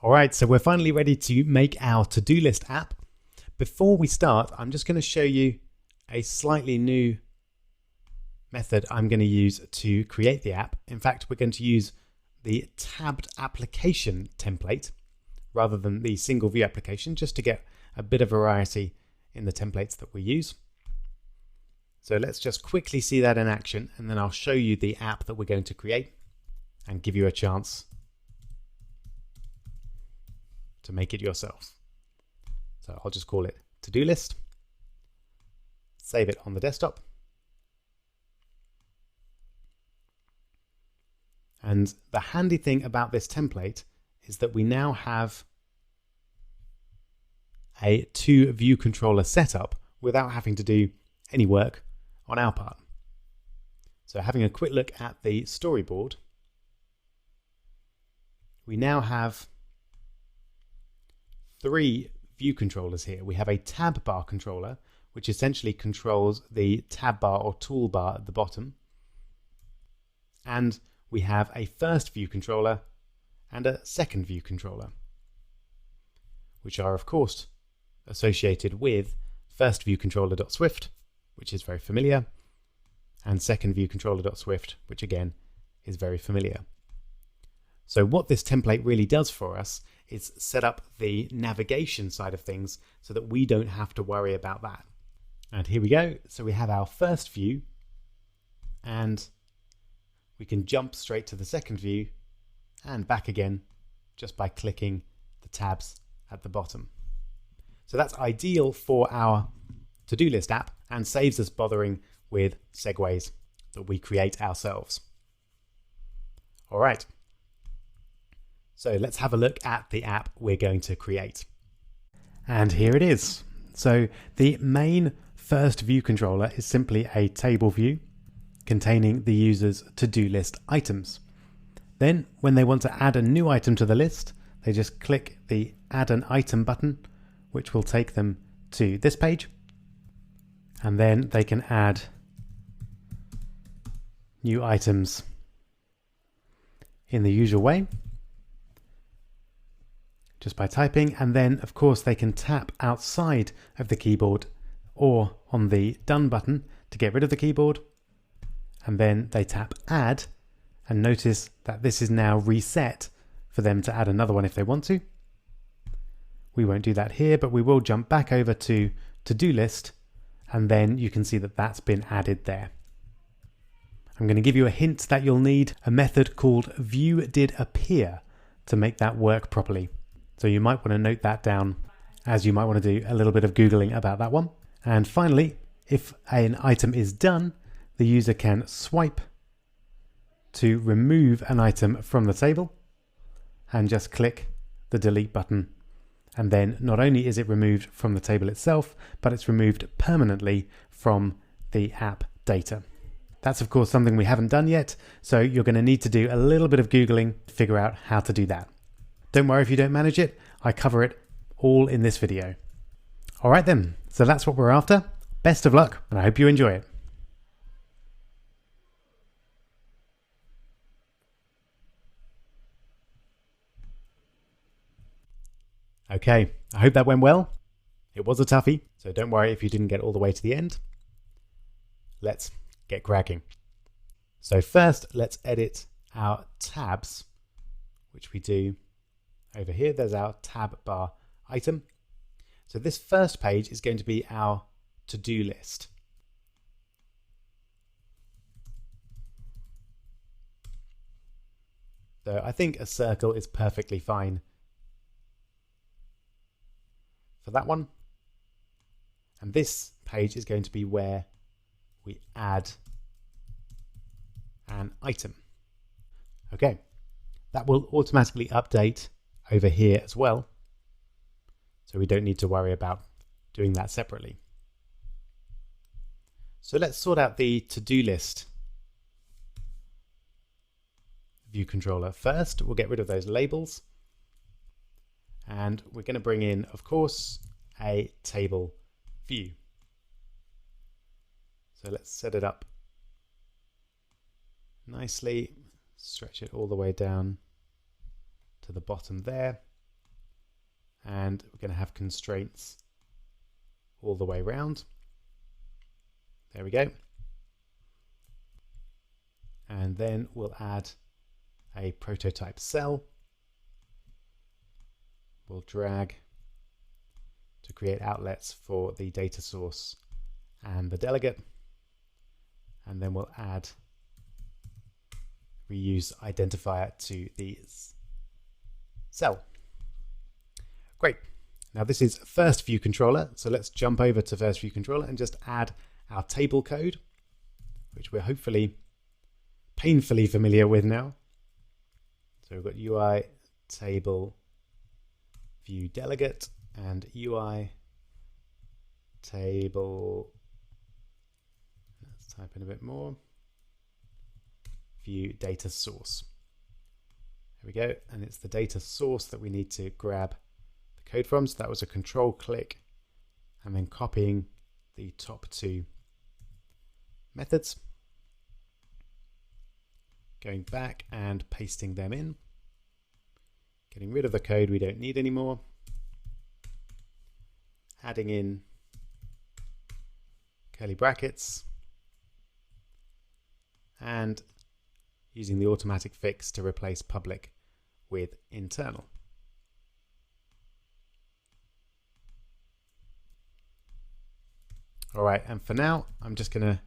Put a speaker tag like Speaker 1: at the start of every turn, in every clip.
Speaker 1: All right, so we're finally ready to make our to-do list app. Before we start, I'm just going to show you a slightly new method I'm going to use to create the app. In fact, we're going to use the tabbed application template rather than the single view application, just to get a bit of variety in the templates that we use. So let's just quickly see that in action, and then I'll show you the app that we're going to create and give you a chance to make it yourself. So I'll just call it to-do list, save it on the desktop, and the handy thing about this template is that we now have a two-view controller setup without having to do any work on our part. So having a quick look at the storyboard, we now have three view controllers here. We have a tab bar controller, which essentially controls the tab bar or toolbar at the bottom. And we have a first view controller and a second view controller, which are of course associated with first view controller.swift, which is very familiar, and second view controller.swift, which again is very familiar. So what this template really does for us is set up the navigation side of things so that we don't have to worry about that. And here we go. So we have our first view, and we can jump straight to the second view and back again just by clicking the tabs at the bottom. So that's ideal for our to-do list app and saves us bothering with segues that we create ourselves. All right. So let's have a look at the app we're going to create. And here it is. So the main first view controller is simply a table view containing the user's to-do list items. Then when they want to add a new item to the list, they just click the Add an Item button, which will take them to this page. And then they can add new items in the usual way, just by typing. And then of course they can tap outside of the keyboard or on the Done button to get rid of the keyboard. And then they tap Add, and notice that this is now reset for them to add another one if they want to. We won't do that here, but we will jump back over to To-Do List, and then you can see that that's been added there. I'm going to give you a hint that you'll need a method called viewDidAppear to make that work properly. So you might want to note that down, as you might want to do a little bit of Googling about that one. And finally, if an item is done, the user can swipe to remove an item from the table and just click the delete button. And then not only is it removed from the table itself, but it's removed permanently from the app data. That's of course something we haven't done yet, so you're going to need to do a little bit of Googling to figure out how to do that. Don't worry if you don't manage it, I cover it all in this video. All right then, so that's what we're after. Best of luck, and I hope you enjoy it. Okay, I hope that went well. It was a toughie, so don't worry if you didn't get all the way to the end. Let's get cracking. So first, let's edit our tabs, which we do over here. There's our tab bar item. So this first page is going to be our to-do list. So I think a circle is perfectly fine for that one. And this page is going to be where we add an item. Okay, that will automatically update over here as well, so we don't need to worry about doing that separately. So let's sort out the to-do list view controller first. We'll get rid of those labels, and we're going to bring in, of course, a table view. So let's set it up nicely, stretch it all the way down to the bottom there, and we're going to have constraints all the way around. There we go. And then we'll add a prototype cell. We'll drag to create outlets for the data source and the delegate. And then we'll add reuse identifier to the cell. Great. Now this is first view controller. So let's jump over to first view controller and just add our table code, which we're hopefully painfully familiar with now. So we've got UI table view delegate and UI table, let's type in a bit more, view data source. There we go, and it's the data source that we need to grab the code from. So that was a control click and then copying the top two methods, going back and pasting them in, getting rid of the code we don't need anymore, adding in curly brackets, and using the automatic fix to replace public with internal. All right, and for now, I'm just going to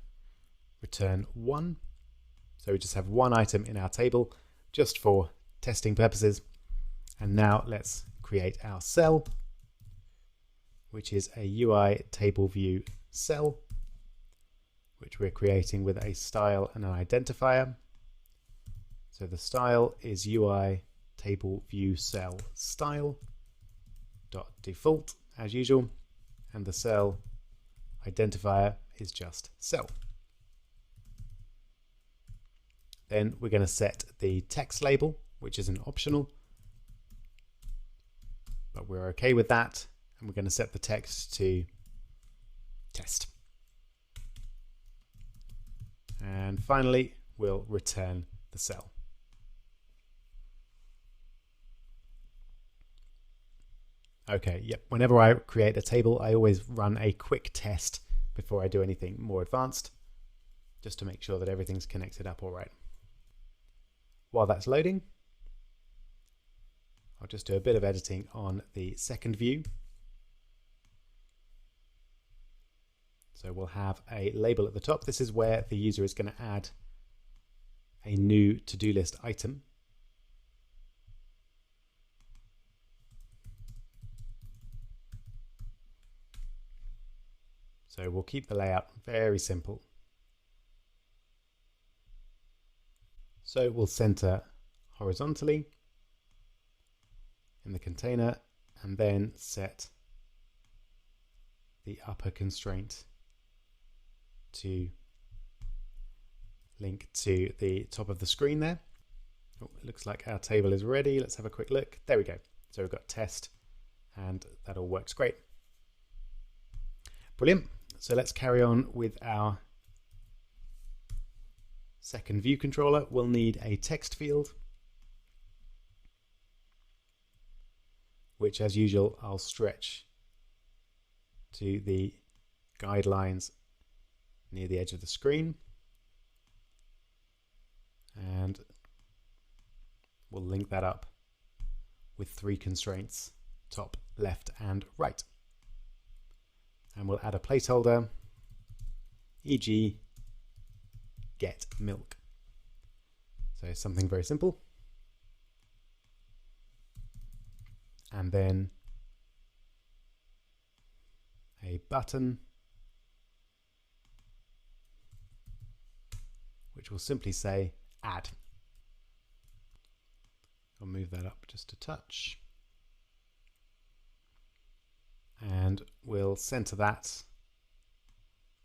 Speaker 1: return 1. So we just have one item in our table just for testing purposes. And now let's create our cell, which is a UI table view cell, which we're creating with a style and an identifier. So the style is UI table view cell style dot default as usual, and the cell identifier is just cell. Then we're going to set the text label, which is an optional, but we're okay with that, and we're going to set the text to test. And finally, we'll return the cell. Okay, yep. Whenever I create a table, I always run a quick test before I do anything more advanced, just to make sure that everything's connected up all right. While that's loading, I'll just do a bit of editing on the second view. So we'll have a label at the top. This is where the user is going to add a new to-do list item. So we'll keep the layout very simple. So we'll center horizontally in the container and then set the upper constraint to link to the top of the screen there. Oh, it looks like our table is ready. Let's have a quick look. There we go. So we've got test and that all works great. Brilliant. So let's carry on with our second view controller. We'll need a text field, which as usual, I'll stretch to the guidelines near the edge of the screen. And we'll link that up with 3 constraints, top, left, and right. And we'll add a placeholder, e.g. get milk. So something very simple. And then a button, which will simply say add. I'll move that up just a touch. And we'll center that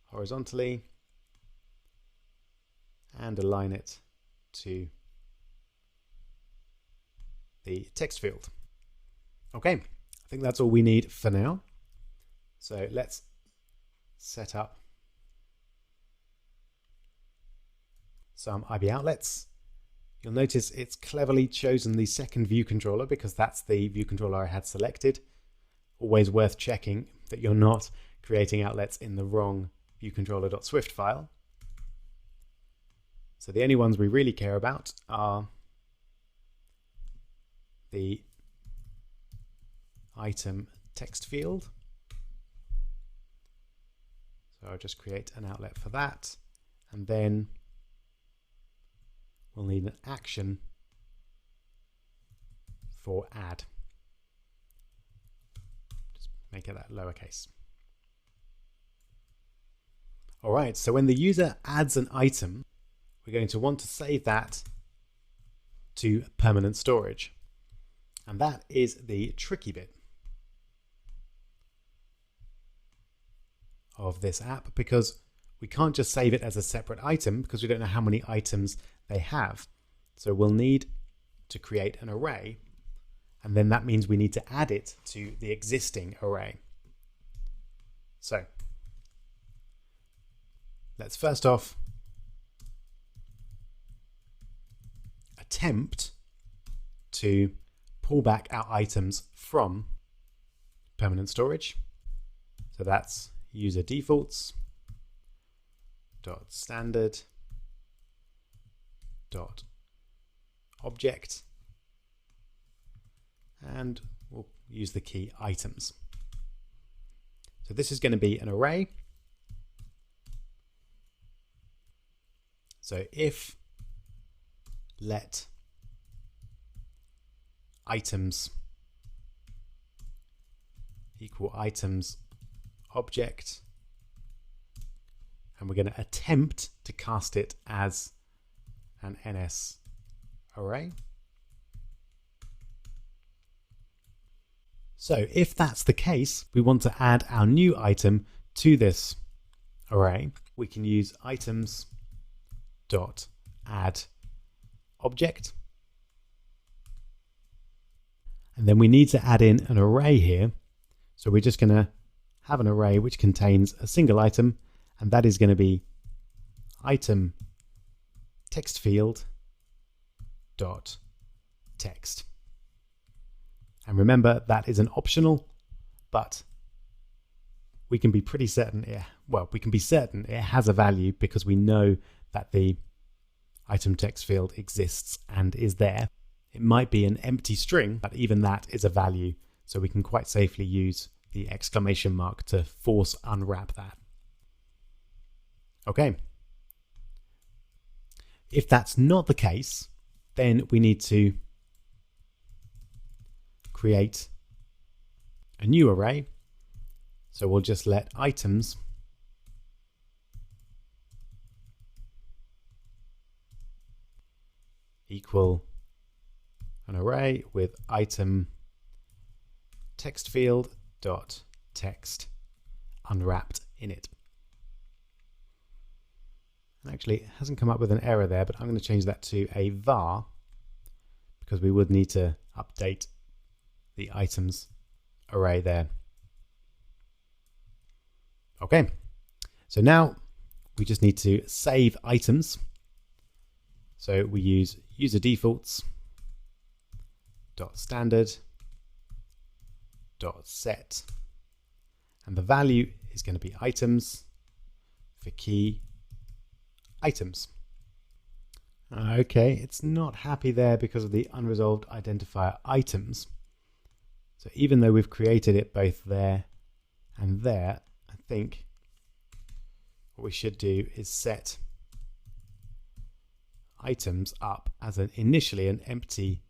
Speaker 1: horizontally and align it to the text field. Okay, I think that's all we need for now. So let's set up some IB outlets. You'll notice it's cleverly chosen the second view controller because that's the view controller I had selected. always worth checking that you're not creating outlets in the wrong viewcontroller.swift file. So the only ones we really care about are the item text field. So I'll just create an outlet for that, and then we'll need an action for add. Just make it that lowercase. All right, so when the user adds an item, we're going to want to save that to permanent storage. And that is the tricky bit of this app, because we can't just save it as a separate item because we don't know how many items they have. So we'll need to create an array, and then that means we need to add it to the existing array. So let's first off attempt to pull back our items from permanent storage. So that's user defaults dot standard dot object, and we'll use the key items. So this is going to be an array. So if let items equal items object, and we're going to attempt to cast it as an NS array. So if that's the case, we want to add our new item to this array. We can use items dot add object, and then we need to add in an array here. So we're just going to have an array which contains a single item, and that is going to be item text field dot text. And remember, that is an optional, but we can be pretty certain it has a value because we know that the item text field exists and is there. It might be an empty string, but even that is a value, so we can quite safely use the exclamation mark to force unwrap that. Okay. If that's not the case, then we need to create a new array. So we'll just let items equal an array with item text field dot text unwrapped in it. And actually, it hasn't come up with an error there, but I'm going to change that to a var because we would need to update the items array there. Okay, so now we just need to save items. So we use user defaults dot standard dot set, and the value is going to be items for key items. Okay, it's not happy there because of the unresolved identifier items. So even though we've created it both there and there, I think what we should do is set items up as initially an empty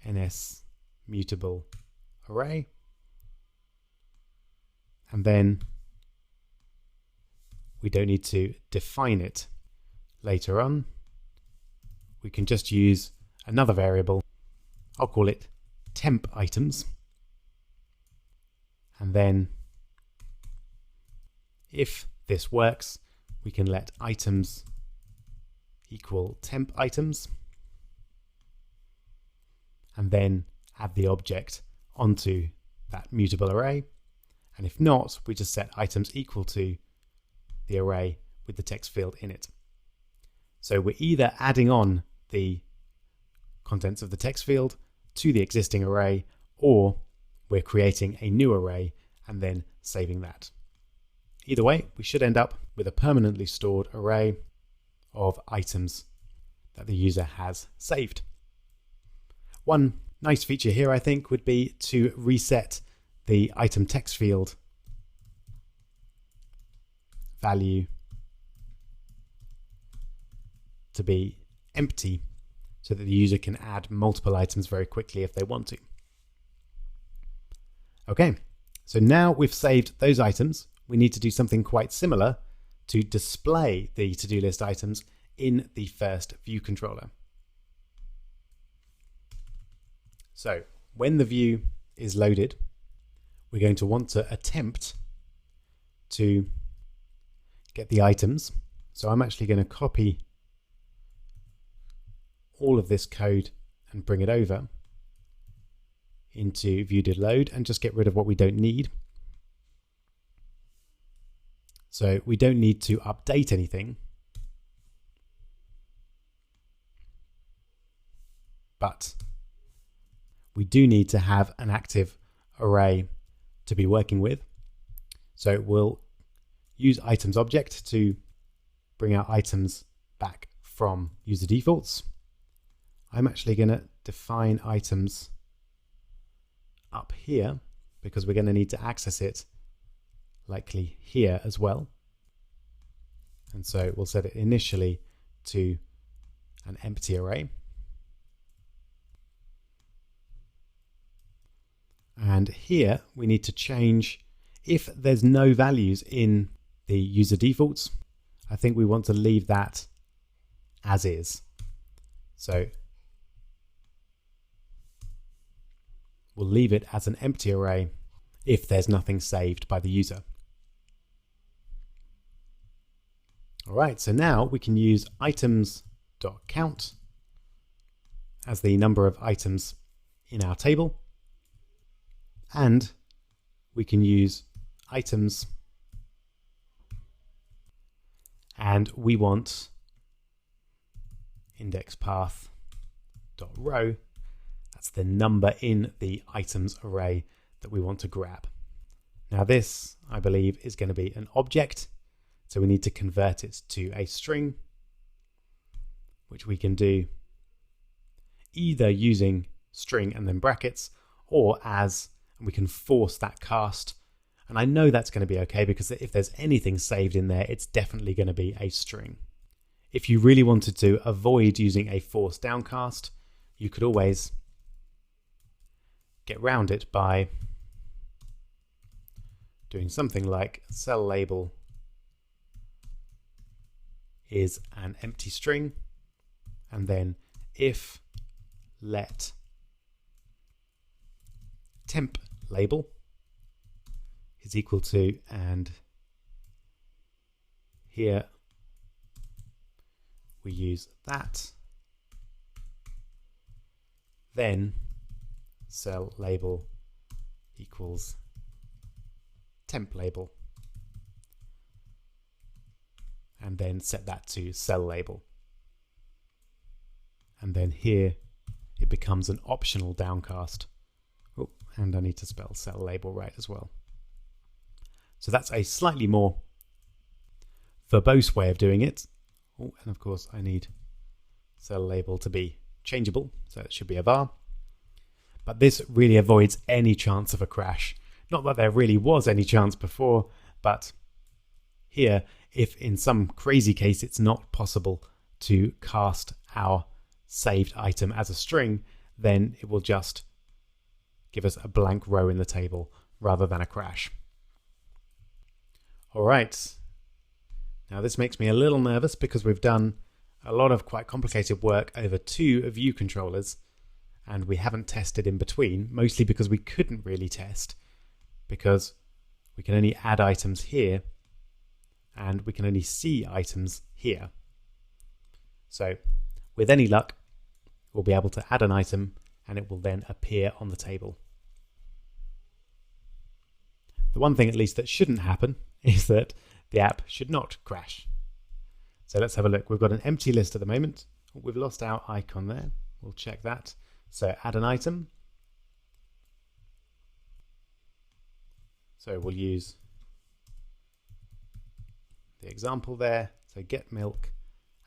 Speaker 1: NS mutable array, and then we don't need to define it later on. We can just use another variable. I'll call it temp items, and then if this works, we can let items equal temp items, and then add the object onto that mutable array. And if not, we just set items equal to the array with the text field in it. So we're either adding on the contents of the text field to the existing array, or we're creating a new array and then saving that. Either way, we should end up with a permanently stored array of items that the user has saved. One nice feature here, I think, would be to reset the item text field value to be empty so that the user can add multiple items very quickly if they want to. Okay, so now we've saved those items, we need to do something quite similar to display the to-do list items in the first view controller. So when the view is loaded, we're going to want to attempt to get the items. So I'm actually going to copy all of this code and bring it over into view.did_load and just get rid of what we don't need. So we don't need to update anything, but we do need to have an active array to be working with. So we'll use items object to bring our items back from user defaults. I'm actually going to define items up here because we're going to need to access it likely here as well. And so we'll set it initially to an empty array. And here we need to change, if there's no values in the user defaults, I think we want to leave that as is. So we'll leave it as an empty array if there's nothing saved by the user. All right, so now we can use items.count as the number of items in our table. And we can use items, and we want index path dot row. That's the number in the items array that we want to grab. Now this, I believe, is going to be an object, so we need to convert it to a string, which we can do either using string and then brackets, or as we can force that cast. And I know that's going to be okay because if there's anything saved in there, it's definitely going to be a string. If you really wanted to avoid using a force downcast, you could always get around it by doing something like cell label is an empty string, and then if let temp label is equal to, and here we use that, then cell label equals temp label, and then set that to cell label. And then here it becomes an optional downcast. Oh, and I need to spell cell label right as well. So that's a slightly more verbose way of doing it. Oh, and of course I need cell label to be changeable, so it should be a var. But this really avoids any chance of a crash. Not that there really was any chance before, but here, if in some crazy case it's not possible to cast our saved item as a string, then it will just give us a blank row in the table rather than a crash. All right. Now this makes me a little nervous because we've done a lot of quite complicated work over two view controllers, and we haven't tested in between, mostly because we couldn't really test because we can only add items here and we can only see items here. So with any luck, we'll be able to add an item and it will then appear on the table. The one thing at least that shouldn't happen is that the app should not crash. So let's have a look. We've got an empty list at the moment. We've lost our icon there. We'll check that. So add an item. So we'll use the example there. So get milk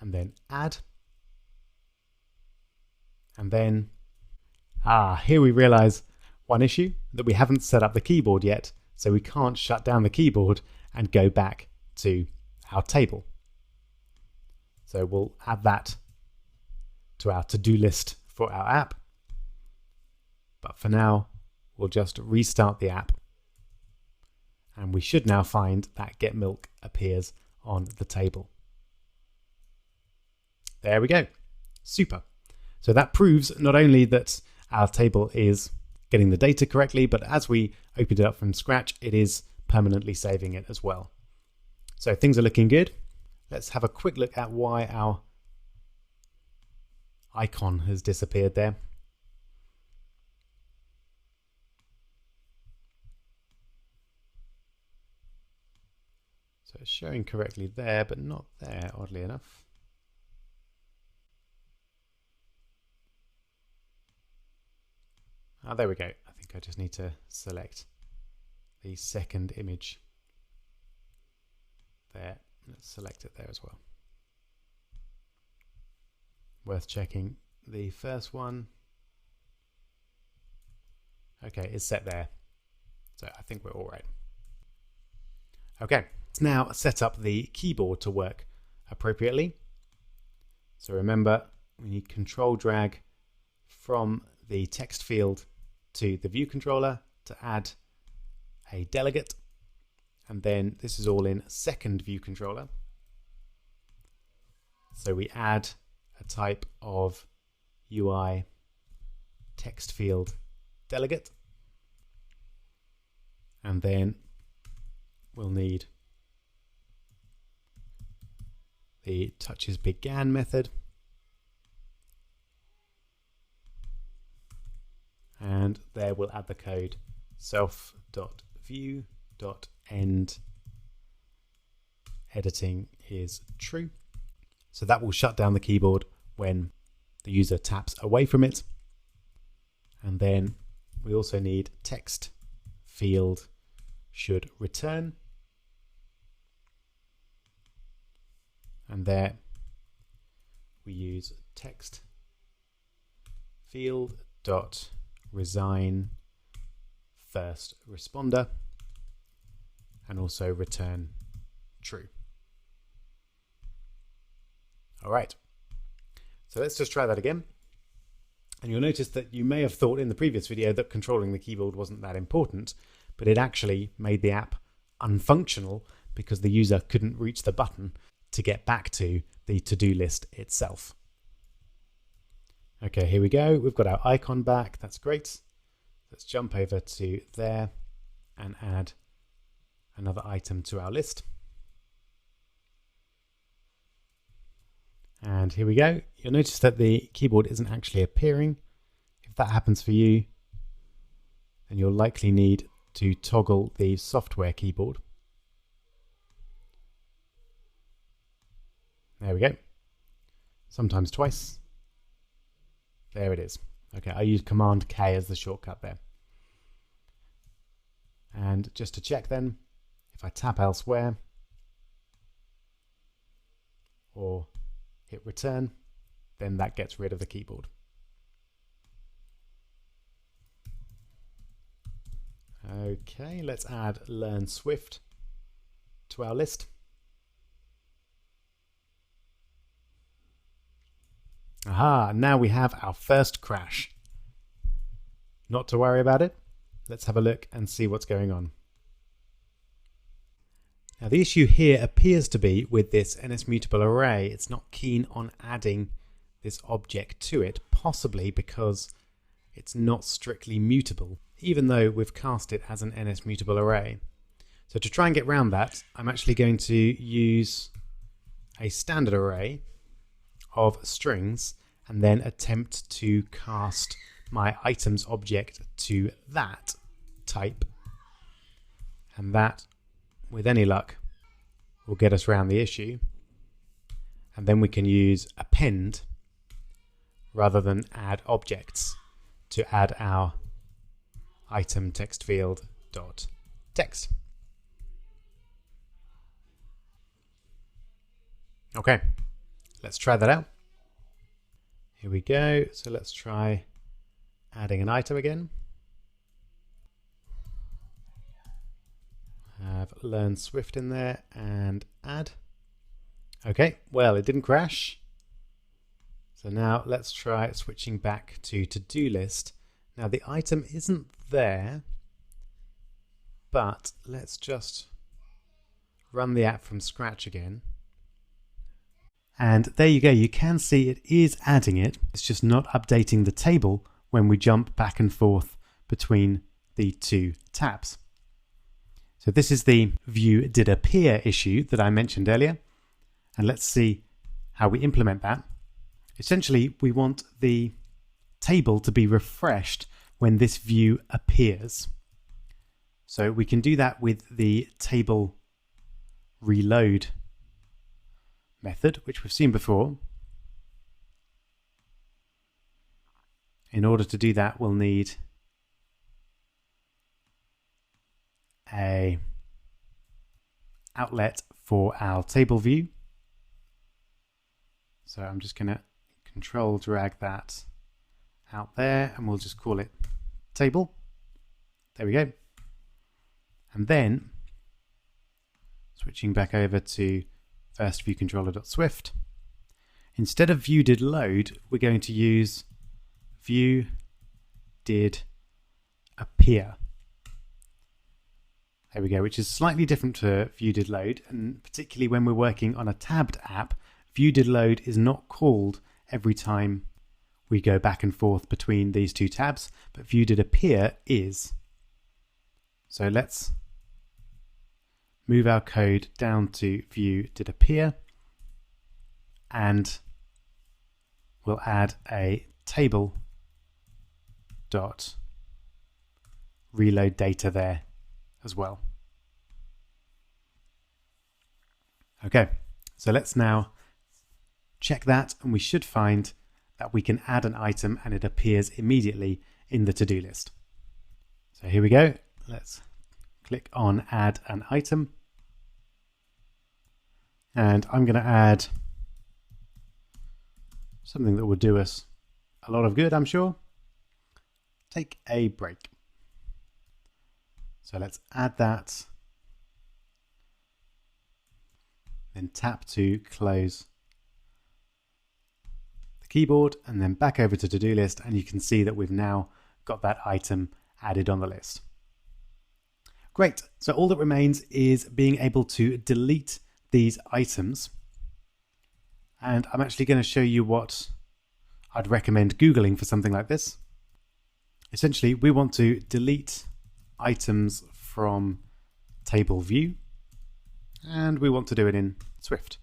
Speaker 1: and then add. And then, here we realize one issue, that we haven't set up the keyboard yet. So we can't shut down the keyboard and go back to our table. So we'll add that to our to-do list for our app. But for now, we'll just restart the app. And we should now find that get milk appears on the table. There we go. Super. So that proves not only that our table is getting the data correctly, but as we open it up from scratch, it is permanently saving it as well. So things are looking good. Let's have a quick look at why our icon has disappeared there. So it's showing correctly there, but not there, oddly enough. There we go. I think I just need to select the second image there. Let's select it there as well. Worth checking the first one. Okay, it's set there. So I think we're all right. Okay, let's now set up the keyboard to work appropriately. So remember, we need control drag from the text field to the view controller to add a delegate, and then this is all in second view controller. So we add a type of UI text field delegate, and then we'll need the touches began method. And there we'll add the code self.view.end editing is true. So that will shut down the keyboard when the user taps away from it. And then we also need text field should return. And there we use text field dot resign first responder and also return true. All right, so let's just try that again. And you'll notice that you may have thought in the previous video that controlling the keyboard wasn't that important, but it actually made the app unfunctional because the user couldn't reach the button to get back to the to-do list itself. Okay, here we go. We've got our icon back. That's great. Let's jump over to there and add another item to our list. And here we go. You'll notice that the keyboard isn't actually appearing. If that happens for you, then you'll likely need to toggle the software keyboard. There we go. Sometimes twice. There it is. Okay, I use Command K as the shortcut there. And just to check then, if I tap elsewhere or hit return, then that gets rid of the keyboard. Okay, let's add Learn Swift to our list. Aha, now we have our first crash. Not to worry about it. Let's have a look and see what's going on. Now the issue here appears to be with this NSMutable array. It's not keen on adding this object to it, possibly because it's not strictly mutable, even though we've cast it as an NSMutable array. So to try and get around that, I'm actually going to use a standard array of strings and then attempt to cast my items object to that type, and that, with any luck, will get us around the issue. And then we can use append rather than add objects to add our item text field dot text. Okay, let's try that out. Here we go. So let's try adding an item again. Have learn Swift in there and add. Okay, well, it didn't crash. So now let's try switching back to to-do list. Now the item isn't there, but let's just run the app from scratch again. And there you go, you can see it is adding it. It's just not updating the table when we jump back and forth between the two tabs. So this is the view did appear issue that I mentioned earlier. And let's see how we implement that. Essentially, we want the table to be refreshed when this view appears. So we can do that with the table reload method, which we've seen before. In order to do that, we'll need a outlet for our table view. So I'm just going to control drag that out there and we'll just call it table. There we go. And then switching back over to first view controller.swift. Instead of view did load, we're going to use view did appear. There we go, which is slightly different to view did load, and particularly when we're working on a tabbed app, view did load is not called every time we go back and forth between these two tabs, but view did appear is. So let's move our code down to view did appear, and we'll add a table dot reload data there as well. Okay, so let's now check that, and we should find that we can add an item and it appears immediately in the to-do list. So here we go. Let's click on add an item. And I'm going to add something that will do us a lot of good, I'm sure. Take a break. So let's add that. Then tap to close the keyboard and then back over to to-do list, and you can see that we've now got that item added on the list. Great. So all that remains is being able to delete these items. And I'm actually going to show you what I'd recommend Googling for something like this. Essentially, we want to delete items from table view, and we want to do it in Swift.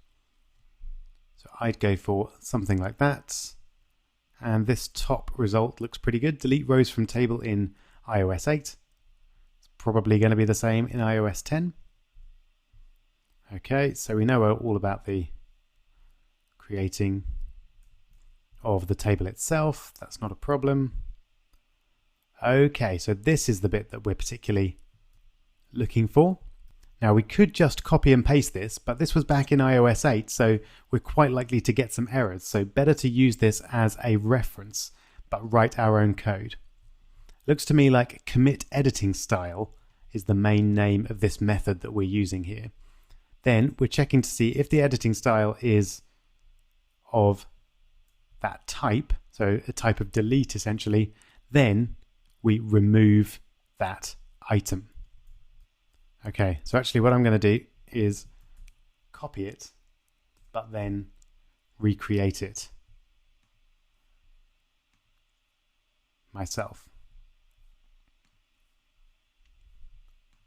Speaker 1: So I'd go for something like that. And this top result looks pretty good. Delete rows from table in iOS 8. It's probably going to be the same in iOS 10. Okay, so we know all about the creating of the table itself. That's not a problem. Okay, so this is the bit that we're particularly looking for. Now we could just copy and paste this, but this was back in iOS 8, so we're quite likely to get some errors. So better to use this as a reference, but write our own code. Looks to me like commit editing style is the main name of this method that we're using here. Then we're checking to see if the editing style is of that type, so a type of delete essentially, then we remove that item. Okay, so actually what I'm going to do is copy it, but then recreate it myself.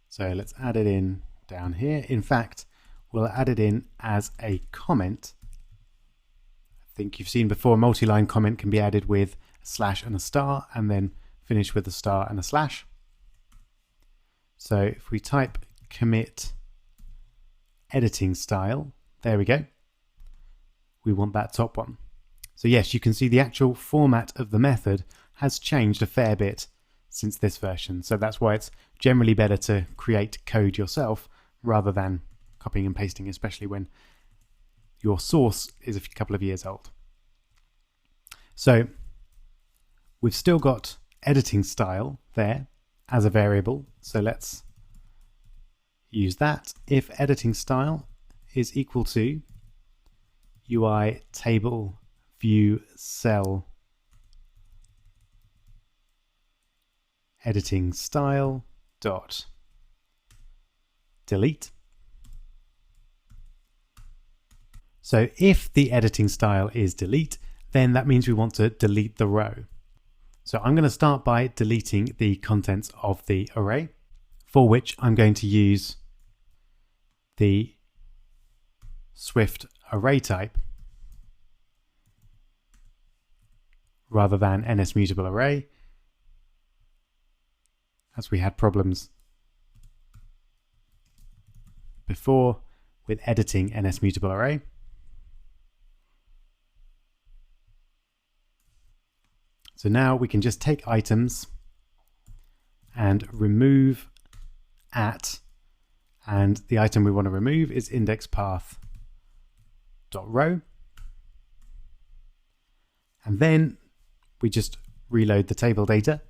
Speaker 1: So let's add it in down here. In fact, we'll add it in as a comment. I think you've seen before, multi-line comment can be added with a slash and a star, and then finish with a star and a slash. So if we type commit editing style, there we go. We want that top one. So yes, you can see the actual format of the method has changed a fair bit since this version. So that's why it's generally better to create code yourself rather than copying and pasting, especially when your source is a couple of years old. So we've still got editing style there as a variable. So let's use that. If editing style is equal to UI table view cell editing style dot delete. So if the editing style is delete, then that means we want to delete the row. So I'm going to start by deleting the contents of the array, for which I'm going to use the Swift array type rather than NSMutable array, as we had problems before with editing NSMutable array. So now we can just take items and remove at, and the item we want to remove is indexPath.row. And then we just reload the table data.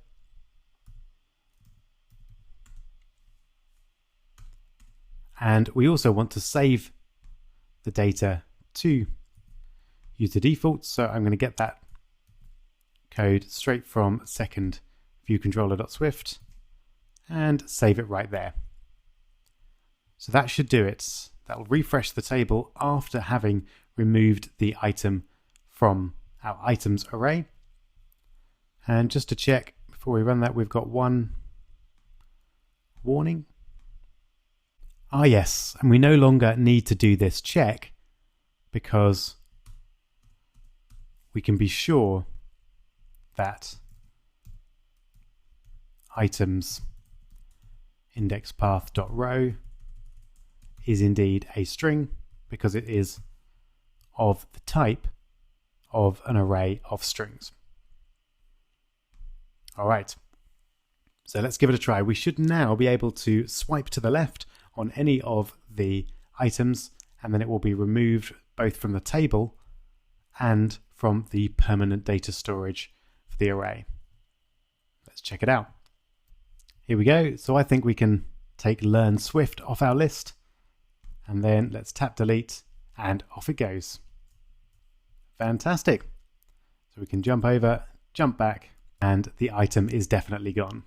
Speaker 1: And we also want to save the data to user defaults. So I'm going to get that code straight from second viewController.swift and save it right there. So that should do it. That'll refresh the table after having removed the item from our items array. And just to check before we run that, we've got one warning. Ah yes, and we no longer need to do this check because we can be sure that items indexPath.row is indeed a string because it is of the type of an array of strings. All right, so let's give it a try. We should now be able to swipe to the left on any of the items, and then it will be removed both from the table and from the permanent data storage for the array. Let's check it out. Here we go. So I think we can take Learn Swift off our list, and then let's tap delete, and off it goes. Fantastic. So we can jump over, jump back, and the item is definitely gone.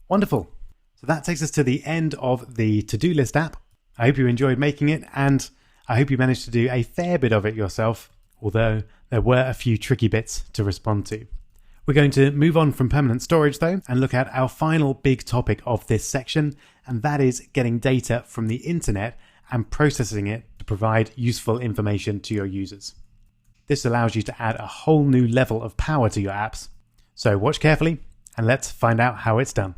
Speaker 1: Wonderful. So that takes us to the end of the to-do list app. I hope you enjoyed making it, and I hope you managed to do a fair bit of it yourself, although there were a few tricky bits to respond to. We're going to move on from permanent storage though, and look at our final big topic of this section, and that is getting data from the internet and processing it to provide useful information to your users. This allows you to add a whole new level of power to your apps. So watch carefully, and let's find out how it's done.